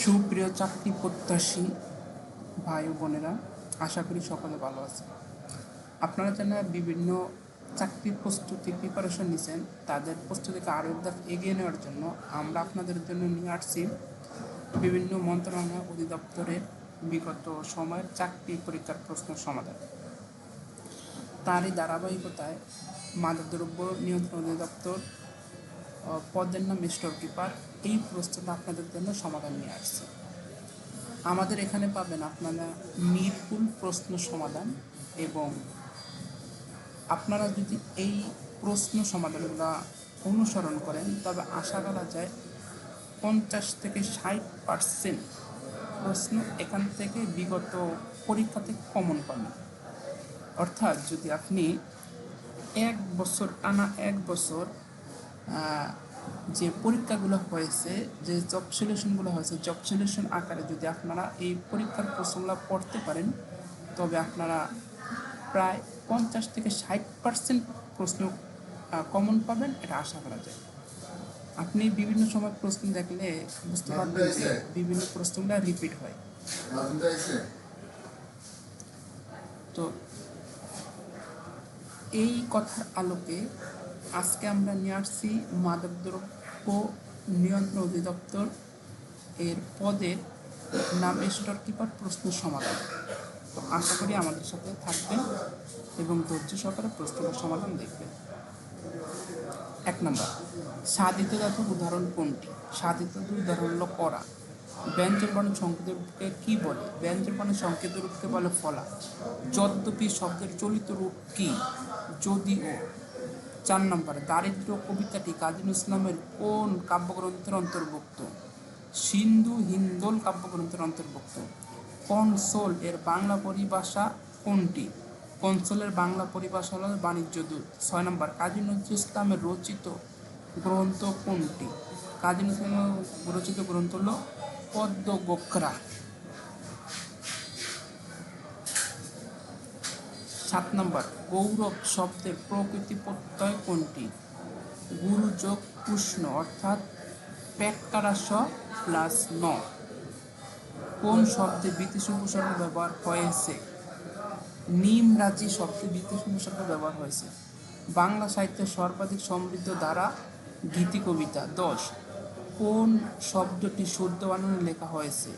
সুপ্রিয় চাকরি প্রত্যাশী ভাই ও বোনেরা, আশা করি সকলে ভালো আছে। আপনারা যারা বিভিন্ন চাকরির প্রস্তুতি প্রিপারেশন নিচ্ছেন, তাদের প্রস্তুতিকে আরও ধাপ এগিয়ে নেওয়ার জন্য আমরা আপনাদের জন্য নিয়ে আসছি বিভিন্ন মন্ত্রণালয় অধিদপ্তরের বিগত সময়ের চাকরি পরীক্ষার প্রশ্ন সমাধান। তারই ধারাবাহিকতায় মাদকদ্রব্য নিয়ন্ত্রণ অধিদপ্তর পদের নাম স্টোর কিপার, এই প্রশ্নটা আপনাদের জন্য সমাধান নিয়ে আসছে। আমাদের এখানে পাবেন আপনারা নির্ভুল প্রশ্ন সমাধান, এবং আপনারা যদি এই প্রশ্ন সমাধানগুলো অনুসরণ করেন তবে আশা করা যায় 50 থেকে 60% প্রশ্ন এখান থেকে বিগত পরীক্ষা থেকে কমন পাবেন। অর্থাৎ যদি আপনি এক বছর যে পরীক্ষাগুলো হয়েছে, যে জব সলিউশনগুলো হয়েছে, জব সলিউশন আকারে যদি আপনারা এই পরীক্ষার প্রশ্নগুলো পড়তে পারেন তবে আপনারা প্রায় 50 থেকে 60% প্রশ্ন কমন পাবেন, এটা আশা করা যায়। আপনি বিভিন্ন সময় প্রশ্ন দেখলে বুঝতে পারবেন যে বিভিন্ন প্রশ্নগুলো রিপিট হয়। তো এই কথার আলোকে আজকে আমরা নিয়ে আসছি মাদকদ্রব্য নিয়ন্ত্রণ অধিদপ্তর এর পদের নাম স্টোর কিপার প্রশ্ন সমাধান। তো আশা করি আমাদের সাথে থাকবেন এবং ধৈর্য সহকারে প্রশ্নের সমাধান দেখবেন। 1 নম্বর, সাধিত ধাতুর উদাহরণ কোনটি? সাধিত ধাতুর উদাহরণ হলো করা। ব্যঞ্জনবর্ণের সংকেত রূপকে কি বলে? ব্যঞ্জনবর্ণের সংকেত রূপকে বলে ফলা। যদ্যপি শব্দের চলিত রূপ কি? যদিও। 4 নম্বর, দারিদ্র কবিতাটি কাজী নজরুল ইসলামের কোন কাব্যগ্রন্থের অন্তর্ভুক্ত? সিন্ধু হিন্দোল কাব্যগ্রন্থের অন্তর্ভুক্ত। কনসোল এর বাংলা পরিভাষা কোনটি? কনসোলের বাংলা পরিভাষা হল বাণিজ্য দূত। 6 নম্বর, কাজী নজরুল ইসলামের রচিত গ্রন্থ কোনটি? কাজী নজরুল ইসলামের রচিত গ্রন্থ হল পদ্মগোখরা। 7 নম্বর, গৌরব শব্দের প্রকৃতি প্রত্যয় কোনটি? গুরু যোগ কৃষ্ণ, অর্থাৎ পেটকারাস প্লাস ন। কোন শব্দে বিদেশি উপসর্গ ব্যবহার হয়েছে? নিমরাজি শব্দে বিদেশি উপসর্গ ব্যবহার হয়েছে। বাংলা সাহিত্যের সর্বাধিক সমৃদ্ধ ধারা গীতি কবিতা। 10, কোন শব্দটি শুদ্ধ বানানে লেখা হয়েছে?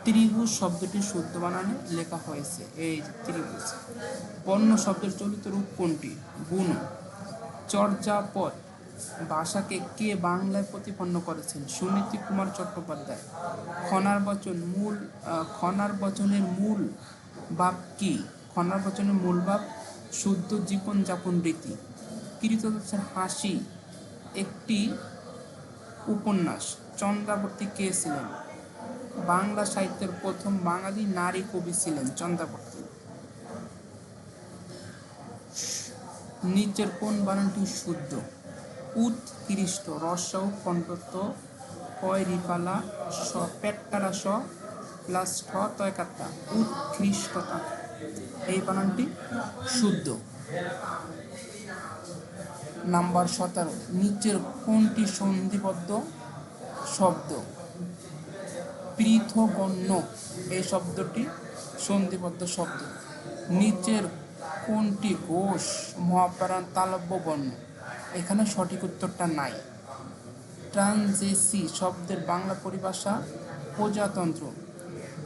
ত্রিভুজ শব্দটি শুদ্ধ বানানে লেখা হয়েছে, এই ত্রিভুজ। বন্য শব্দের চলিত রূপ কোনটি? বুনো। চর্যাপদ ভাষাকে কে বাংলায় প্রতিপন্ন করেছেন? সুনীতি কুমার চট্টোপাধ্যায়। খনার বচনের মূল ভাব কি? খনার বচনের মূল ভাব শুদ্ধ জীবনযাপন রীতি। কৃতদাসের হাসি একটি উপন্যাস। চন্দ্রাবর্তী কে ছিলেন? বাংলা সাহিত্যের প্রথম বাঙালি নারী কবি ছিলেন চন্দ্রাবর্তী। নিচের কোন বানানটি শুদ্ধ? উৎকৃষ্ট, রস্য কণ্ঠত্ব, কয় রিপালা, স পেটকারা স প্লাস ঠ তয়কাত্তা, উৎকৃষ্টতা, এই বানানটি শুদ্ধ। নাম্বার 17, নিচের কোনটি সন্ধিবদ্ধ শব্দ? পৃথগণ্য, এই শব্দটি সন্ধিবদ্ধ শব্দ। নিচের কোনটি ঘোষ মহাপ্রাণ তালব্য বর্ণ? এখানে সঠিক উত্তরটা নাই। ট্রানজেসি শব্দের বাংলা পরিভাষা প্রজাতন্ত্র।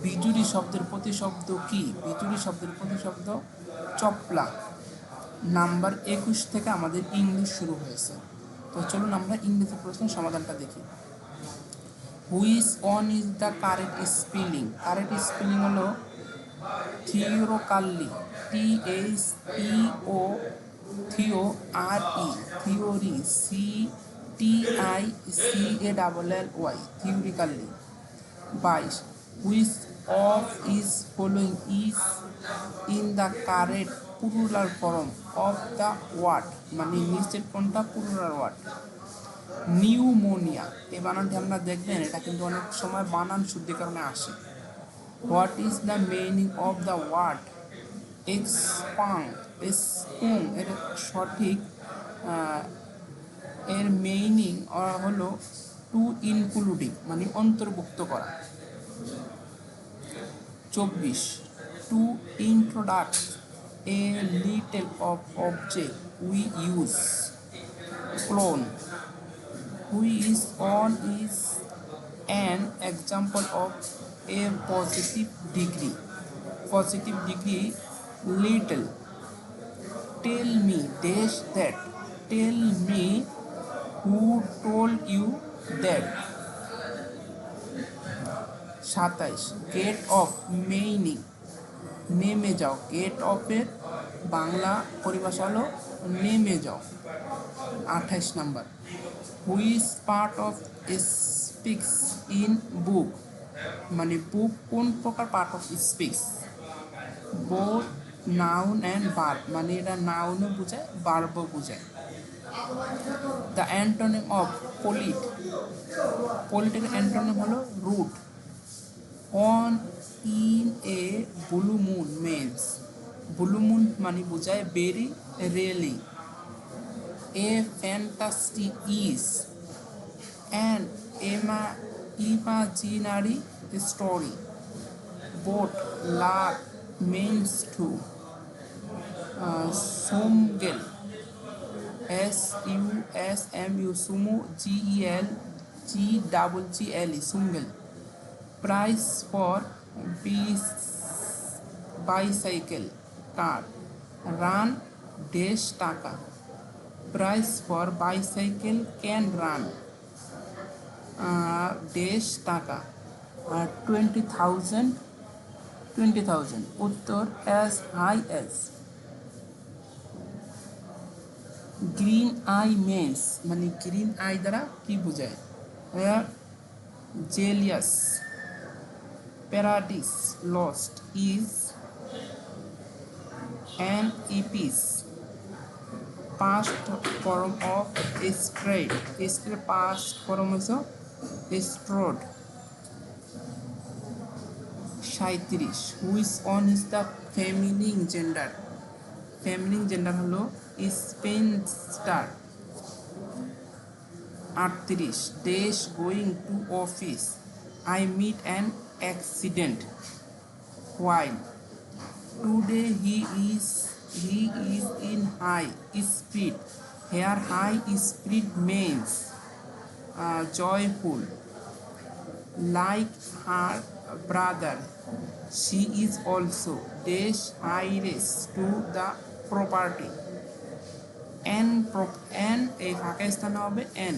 বিজুরি শব্দের প্রতিশব্দ কি? বিজুরি শব্দের প্রতিশব্দ চপলা। নাম্বার 21 থেকে আমাদের ইংলিশ শুরু হয়েছে। তো চলুন আমরা ইংরেজি প্রশ্নের সমাধানটা দেখি। Which one is the correct spelling? Correct spelling হলো থিওরোকালি, THEO থিও RE, theory CTICALLY, theoretically. 22, which of is following is in the correct plural form of the word? মানে নিচের কোনটা প্লুরাল ওয়ার্ড? নিউমোনিয়া, এই বানানটি আমরা দেখবেন, এটা কিন্তু অনেক সময় বানান শুদ্ধিকরণে আসে। What is the meaning of the word expound? এর সঠিক এর মিনিং হলো টু ইনক্লুডিং, মানে অন্তর্ভুক্ত করা। 24. To introduce a little of object we use clone, which on is an example of a positive degree. Positive degree little. Tell me dash that. Tell me who told you that. 27. Get off meaning নেমে যাও। Gate অফের বাংলা পরিভাষা হলো নেমে যাও। 28 number which part of speech in book, মানে book কোন প্রকার part of speech. Both noun and verb, মানে এটা নাউনও বোঝায় ভার্বও বোঝায়। দ্য অ্যান্টোনিম অফ পলিট, পলিটের অ্যান্টোনিম হলো rude. Once in a blue moon means, blue moon মানে বোঝায় very really. A fantastic is an imaginary story. বোট লাক means to. Sumgel SUSMU sumo GELGGGLE sumgel. Price for bicycle car. Run dash taka. Price for bicycle can run dash taka 20,000 উত্তর as high as। Green eye means, মানে green eye দ্বারা কি বোঝায়। Jealous paradise lost is an epic. Past form of stride, stride past form হচ্ছে strode. 37 which one is the feminine gender, feminine gender হলো spinster. 38 dash going to office I meet an accident while today he is in high speed. Here high speed means joyful. Like her brother she is also dash heiress to the property and এই ফাঁকা স্থানে হবে n।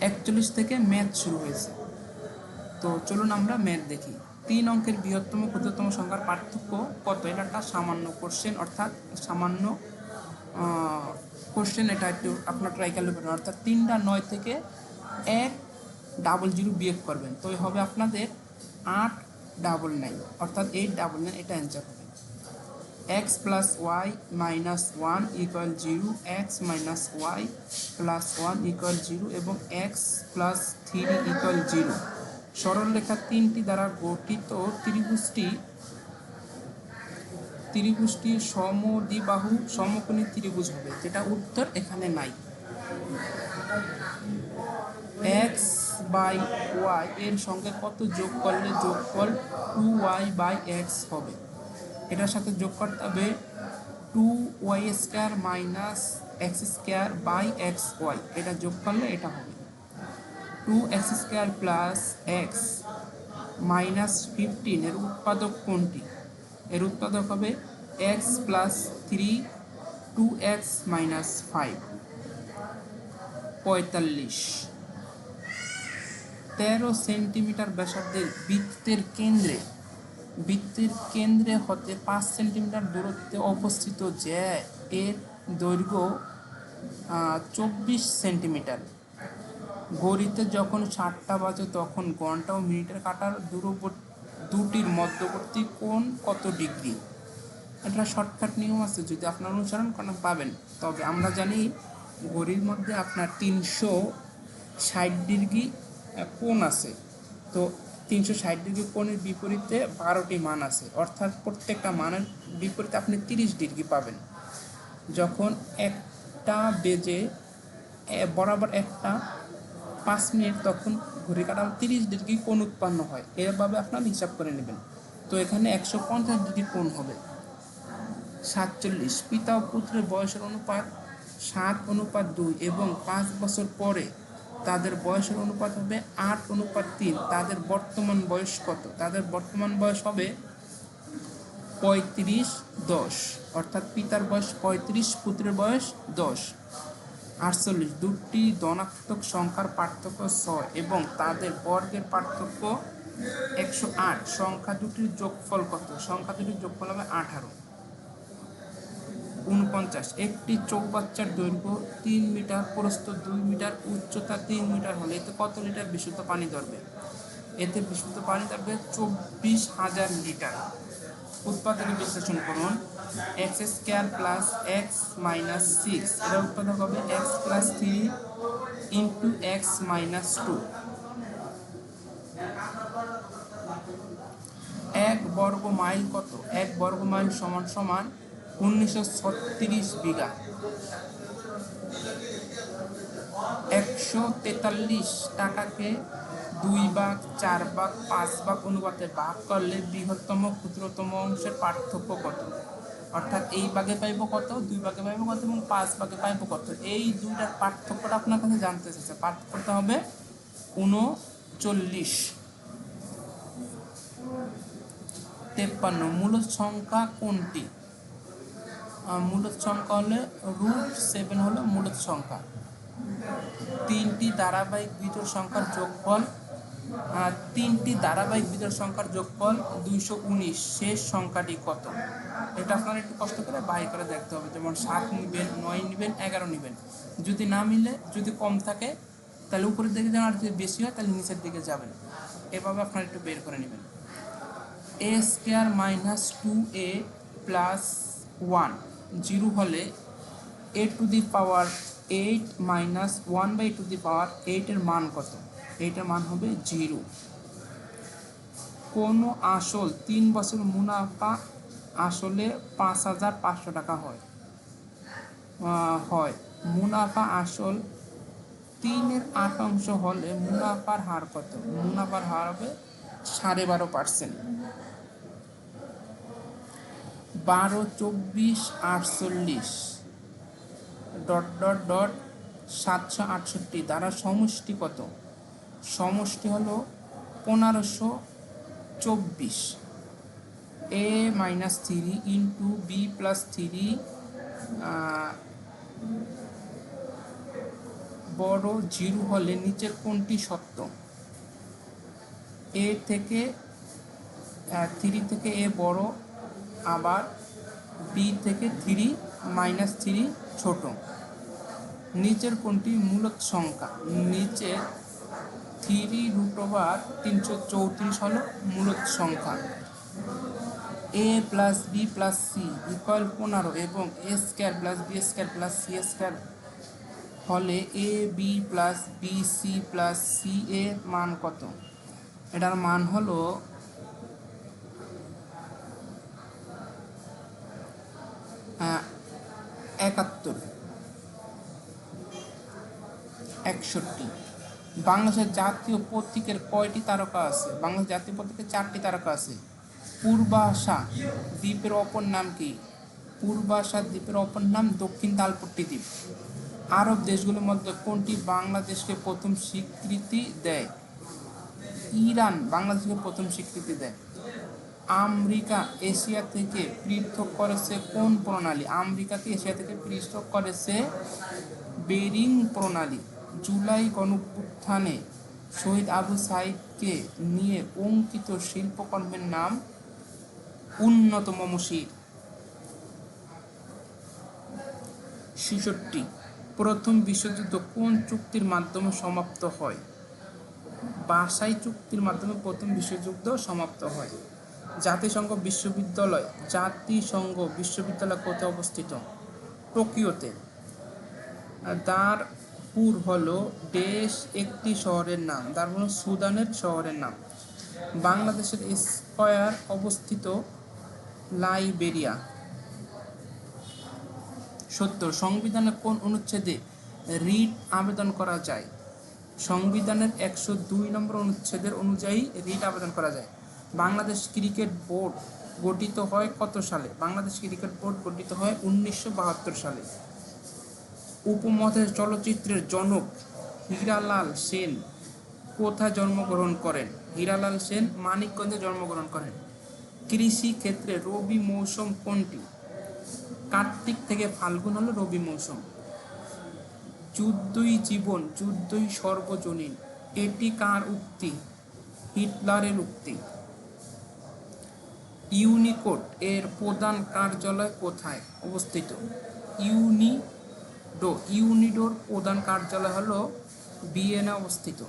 41 থেকে math শুরু হয়েছে, তো চলুন আমরা ম্যাথ দেখি। 3 অঙ্কের বৃহত্তম ক্ষুদ্রতম সংখ্যার পার্থক্য কত, এটা একটা সামান্য কোশ্চেন, অর্থাৎ সামান্য কোশ্চেন। এটা একটু আপনার ট্রাই করবেন, অর্থাৎ 3টা 9 থেকে 100 বিয়োগ করবেন, তো হবে আপনাদের 899, অর্থাৎ 899, এটা অ্যান্সার হবে। x plus y minus 1 equal 0, x minus y plus 1 equal 0 এবং x প্লাস 3 ইকুয়াল 0। সরলরেখা 3টি দ্বারা গঠিত ত্রিভুজটি সমদ্বিবাহু সমকোণী ত্রিভুজ হবে, যেটা উত্তর এখানে নাই। x বাই ওয়াই এর সঙ্গে কত যোগ করলে যোগফল 2y বাই x হবে, এটার সাথে যোগ করতে হবে 2y square minus x square by xy, এটা যোগ করলে এটা হবে 2x square plus x minus 15। এর উৎপাদক কোনটি, এর উৎপাদক হবে x plus 3 2x minus 5। 45 13 centimetre ব্যাসার্ধের বৃত্তের কেন্দ্রে হতে 5 সেন্টিমিটার দূরত্বে অবস্থিত যে এর দৈর্ঘ্য 24 সেন্টিমিটার। ঘড়িতে যখন 7টা বাজে তখন ঘন্টা ও মিনিটের কাঁটার দুটির মধ্যবর্তী কোণ কত ডিগ্রি। এটা শর্টকাট নিয়ম আছে, যদি আপনার অনুসরণ করেন পাবেন। তবে আমরা জানি ঘড়ির মধ্যে আপনার 360 ডিগ্রি কোণ আছে, তো 360 ডিগ্রি কোণের বিপরীতে 12টি মান আছে, অর্থাৎ প্রত্যেকটা মানের বিপরীতে আপনি 30 ডিগ্রি পাবেন। যখন 1টা বেজে বরাবর একটা 5 মিনিট তখন ঘড়ি কাটার 30 ডিগ্রি কোণ উৎপন্ন হয়। এভাবে আপনার হিসাব করে নেবেন। তো এখানে 150 ডিগ্রি কোণ হবে। 47 পিতা ও পুত্রের বয়সের অনুপাত 7:2 এবং 5 বছর পরে তাদের বয়সের অনুপাত হবে 8:3। তাদের বর্তমান বয়স কত? তাদের বর্তমান বয়স হবে 35:10, অর্থাৎ পিতার বয়স 35, পুত্রের বয়স 10। 48 দুটি ধনাত্মক সংখ্যার পার্থক্য 6 এবং তাদের বর্গের পার্থক্য 108। সংখ্যা দুটির যোগফল কত? সংখ্যা দুটির যোগফল হবে 18। 49 একটি চৌবাচ্চার দৈর্ঘ্য 3 মিটার, প্রস্থ 2 মিটার, উচ্চতা 3 মিটার হলে এতে কত লিটার বিশুদ্ধ পানি ধরবে? এতে বিশুদ্ধ পানি ধরবে 24,000 লিটার। উৎপাদকে বিশ্লেষণ করুন। X square plus x minus 6, এর উৎপাদক হবে x plus 3 into x minus 2। 1 বর্গ মাইল কত? 1 বর্গ মাইল সমান সমান 1936 বিঘা। 143 টাকাকে 2 ভাগ, 4 ভাগ, 5 ভাগ অনুপাতে ভাগ করলে বৃহত্তম ক্ষুদ্রতম অংশের পার্থক্য কত? অর্থাৎ এই ভাগে পাইব কত, 2 ভাগে পাইব কত এবং 5 ভাগে পাইব কত? এই দুইটার পার্থক্যটা আপনার কাছে জানতে চাইছে। পার্থক্যটা হবে 39। 53 মূলদ সংখ্যা কোনটি? মূলদ সংখ্যা হলে √7 হলো মূলদ সংখ্যা। 3টি ধারাবাহিক বিজোড় সংখ্যার যোগফল 219। শেষ সংখ্যাটি কত? এটা আপনারা একটু কষ্ট করে বাহির করে দেখতে হবে। যেমন 7 নেবেন, 9 নেবেন, 11 নেবেন। যদি না মিলে, যদি কম থাকে তাহলে উপরের দিকে যান, আর যদি বেশি হয় তাহলে নিচের দিকে যাবেন। এভাবে আপনারা একটু বের করে নেবেন। a square minus 2a plus 1 0 হলে a to the power 8 minus 1/a to the power 8 এর মান কত? এইটার মান হবে 0। কোন আসল 3 বছর মুনাফা আসলে 5,500 টাকা হয়। মুনাফা আসল 3/8 হলে মুনাফার হার কত? মুনাফার হার হবে 12.5%। 12, 24, 48 ... 768 দ্বারা সমষ্টি কত? সমষ্টি হলো 1524। a minus 3 into b plus 3 বড় 0 হলে নিচের কোনটি সত্য? a থেকে 3 থেকে a বড়, আবার b থেকে 3 মাইনাস 3 ছোট। নিচের কোনটি মূলদ সংখ্যা? নিচে 3√334 হলো মূলদ সংখ্যা। a plus b plus c equal 15 এবং a square plus b square plus c square হলে a b plus b c plus c এর মান কত? এটার মান হলো 71। 61 বাংলাদেশের জাতীয় প্রতীকের কয়টি তারকা আছে? বাংলাদেশ জাতীয় প্রতীকের 4টি তারকা আছে। পূর্বাশা দ্বীপের অপর নাম কি? পূর্বাশা দ্বীপের অপর নাম দক্ষিণ তালপট্টি দ্বীপ। আরব দেশগুলোর মধ্যে কোনটি বাংলাদেশকে প্রথম স্বীকৃতি দেয়? ইরান বাংলাদেশকে প্রথম স্বীকৃতি দেয়। আমেরিকা এশিয়া থেকে পৃথক করেছে কোন প্রণালী? আমেরিকাকে এশিয়া থেকে পৃথক করেছে বেরিং প্রণালী। জুলাই গণঅভ্যুত্থানে শহীদ আবু সাঈদকে নিয়ে অঙ্কিত শিল্পকর্মের নাম উন্নত মমশির। 66 প্রথম বিশ্বযুদ্ধ কোন চুক্তির মাধ্যমে সমাপ্ত হয়? ভার্সাই চুক্তির মাধ্যমে প্রথম বিশ্বযুদ্ধ সমাপ্ত হয়। জাতিসংঘ বিশ্ববিদ্যালয় কোথায় অবস্থিত? টোকিওতে। দারফুর হলো দেশ একটি শহরের নাম। দারফুর হলো সুদানের শহরের নাম। বাংলাদেশের স্কয়ার অবস্থিত লাইবেরিয়া। 70 সংবিধানের কোন অনুচ্ছেদে রিট আবেদন করা যায়? সংবিধানের 102 নম্বর অনুচ্ছেদের অনুযায়ী রিট আবেদন করা যায়। বাংলাদেশ ক্রিকেট বোর্ড গঠিত হয় কত সালে? বাংলাদেশ ক্রিকেট বোর্ড গঠিত হয় 1972 সালে। উপমহাদেশ চলচ্চিত্রের জনক হীরালাল সেন কোথায় জন্মগ্রহণ করেন? হীরালাল সেন মানিকগঞ্জে জন্মগ্রহণ করেন। কৃষি ক্ষেত্রে রবি মৌসুম কোনটি? কার্তিক থেকে ফাল্গুন হলো রবি মৌসুম। যুদ্ধই জীবন, যুদ্ধই সর্বজনীন, এটি কার উক্তি? হিটলারের উক্তি। ইউনিকোড এর প্রধান কার্যালয় কোথায় অবস্থিত? ইউনিডোর প্রধান কার্যালয় হলো ভিয়েনা অবস্থিত।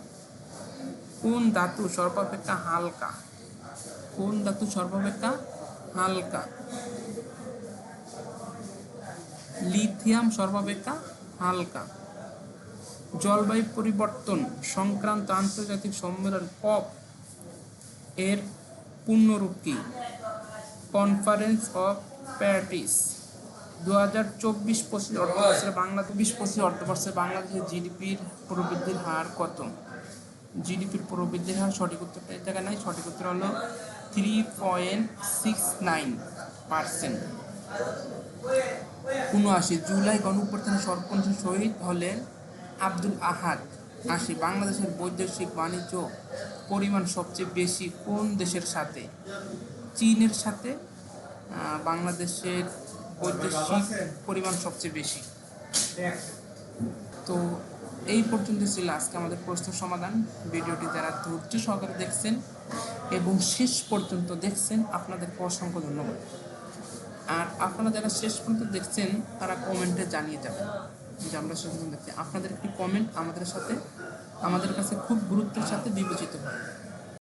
কোন ধাতু সর্বাপেক্ষা হালকা? কোন ধাতু সর্বাপেক্ষা হালকা? লিথিয়াম সর্বাপেক্ষা হালকা। জলবায়ু পরিবর্তন সংক্রান্ত আন্তর্জাতিক সম্মেলন কপ এর পূর্ণরূপ কি? Conference of Paris. 2024-25 অর্থবর্ষে বাংলাদেশের জিডিপির প্রবৃদ্ধির হার কত? জিডিপির প্রবৃদ্ধির হার সঠিক উত্তরটা এই জায়গায় নাই, সঠিক উত্তর হলো 3.69%। 79 জুলাই গণঅভ্যুত্থানে সর্বপ্রথম শহীদ হলেন আব্দুল আহাদ। 80 বাংলাদেশের বৈদেশিক বাণিজ্য পরিমাণ সবচেয়ে বেশি কোন দেশের সাথে? চীনের সাথে বাংলাদেশের বৈদেশিক পরিমাণ সবচেয়ে বেশি। তো এই পর্যন্ত ছিল আজকে আমাদের প্রশ্ন সমাধান। ভিডিওটি যারা ধৈর্য সহকারে দেখছেন এবং শেষ পর্যন্ত দেখছেন আপনাদেরকে অসংখ্য ধন্যবাদ। আর আপনারা যারা শেষ পর্যন্ত দেখছেন তারা কমেন্টে জানিয়ে যাবেন যে আমরা শেষ পর্যন্ত দেখছি। আপনাদের একটি কমেন্ট আমাদের কাছে খুব গুরুত্বের সাথে বিবেচিত হয়।